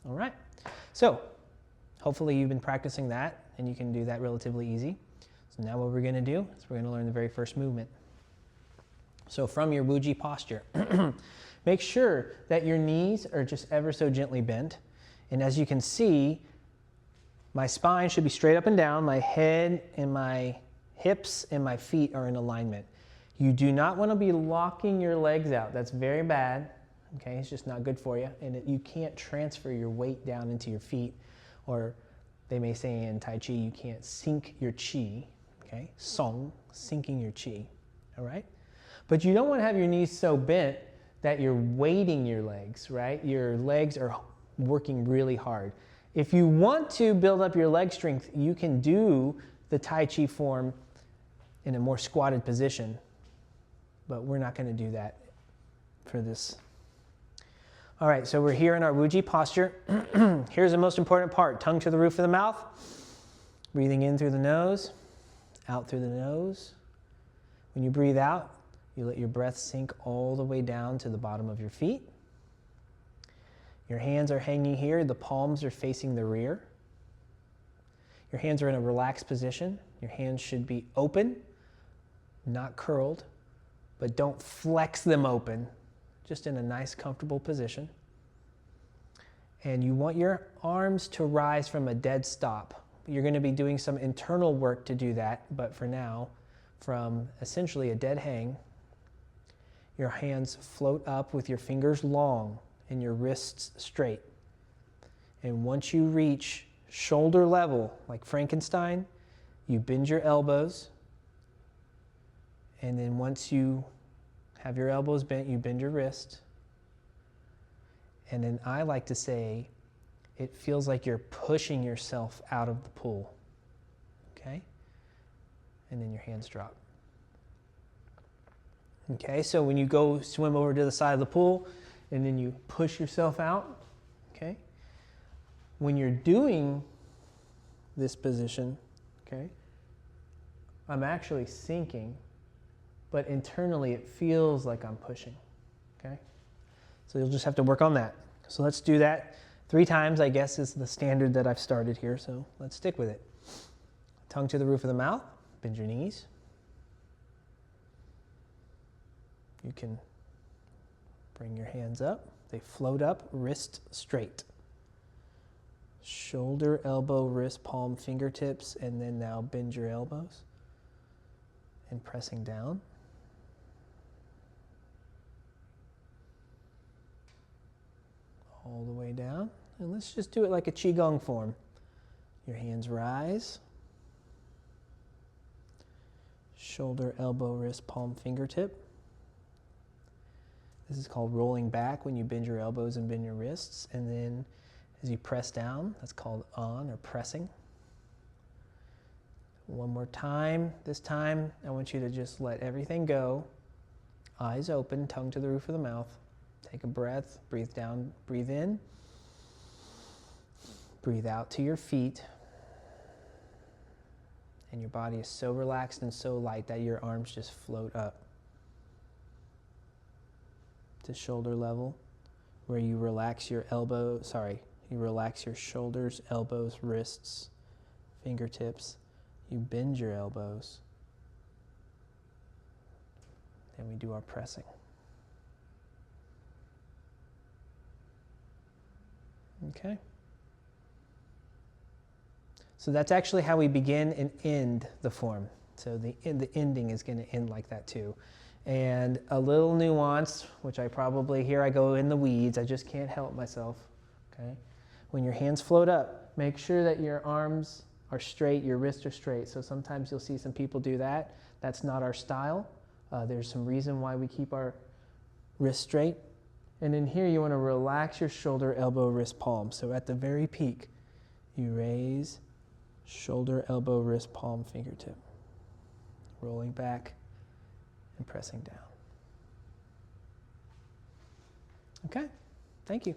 All right. So hopefully you've been practicing that and you can do that relatively easy. So now what we're going to do is we're going to learn the very first movement. So from your wuji posture, make sure that your knees are just ever so gently bent. And as you can see, my spine should be straight up and down. My head and my hips and my feet are in alignment. You do not want to be locking your legs out. That's very bad. Okay, it's just not good for you. And you can't transfer your weight down into your feet, or they may say in Tai Chi, you can't sink your chi. Okay, song, sinking your chi. All right? But you don't want to have your knees so bent that you're weighting your legs, right? Your legs are working really hard. If you want to build up your leg strength, you can do the Tai Chi form in a more squatted position, but we're not going to do that for this. All right, so we're here in our wuji posture. Here's the most important part, tongue to the roof of the mouth, breathing in through the nose, out through the nose. When you breathe out, you let your breath sink all the way down to the bottom of your feet. Your hands are hanging here. The palms are facing the rear. Your hands are in a relaxed position. Your hands should be open, not curled, but don't flex them open, just in a nice, comfortable position. And you want your arms to rise from a dead stop. You're going to be doing some internal work to do that, but for now, from essentially a dead hang, your hands float up with your fingers long and your wrists straight. And once you reach shoulder level, like Frankenstein, you bend your elbows. And then once you have your elbows bent, you bend your wrist. And then I like to say, it feels like you're pushing yourself out of the pool. Okay? And then your hands drop. Okay, so when you go swim over to the side of the pool and then you push yourself out, okay? When you're doing this position, okay, I'm actually sinking, but internally it feels like I'm pushing, okay? So you'll just have to work on that. So let's do that 3 times, I guess, is the standard that I've started here, so let's stick with it. Tongue to the roof of the mouth, bend your knees. You can bring your hands up. They float up, wrist straight. Shoulder, elbow, wrist, palm, fingertips, and then now bend your elbows and pressing down. All the way down. And let's just do it like a Qigong form. Your hands rise. Shoulder, elbow, wrist, palm, fingertip. This is called rolling back when you bend your elbows and bend your wrists. And then as you press down, that's called on or pressing. One more time. This time, I want you to just let everything go. Eyes open, tongue to the roof of the mouth. Take a breath, breathe down, breathe in. Breathe out to your feet. And your body is so relaxed and so light that your arms just float up to shoulder level, where you relax your you relax your shoulders, elbows, wrists, fingertips. You bend your elbows. Then we do our pressing. Okay? So that's actually how we begin and end the form. So the ending is going to end like that too. And a little nuance, which I go in the weeds, I just can't help myself, okay? When your hands float up, make sure that your arms are straight, your wrists are straight. So sometimes you'll see some people do that. That's not our style. There's some reason why we keep our wrists straight. And in here, you want to relax your shoulder, elbow, wrist, palm. So at the very peak, you raise shoulder, elbow, wrist, palm, fingertip. Rolling back and pressing down. Okay, thank you.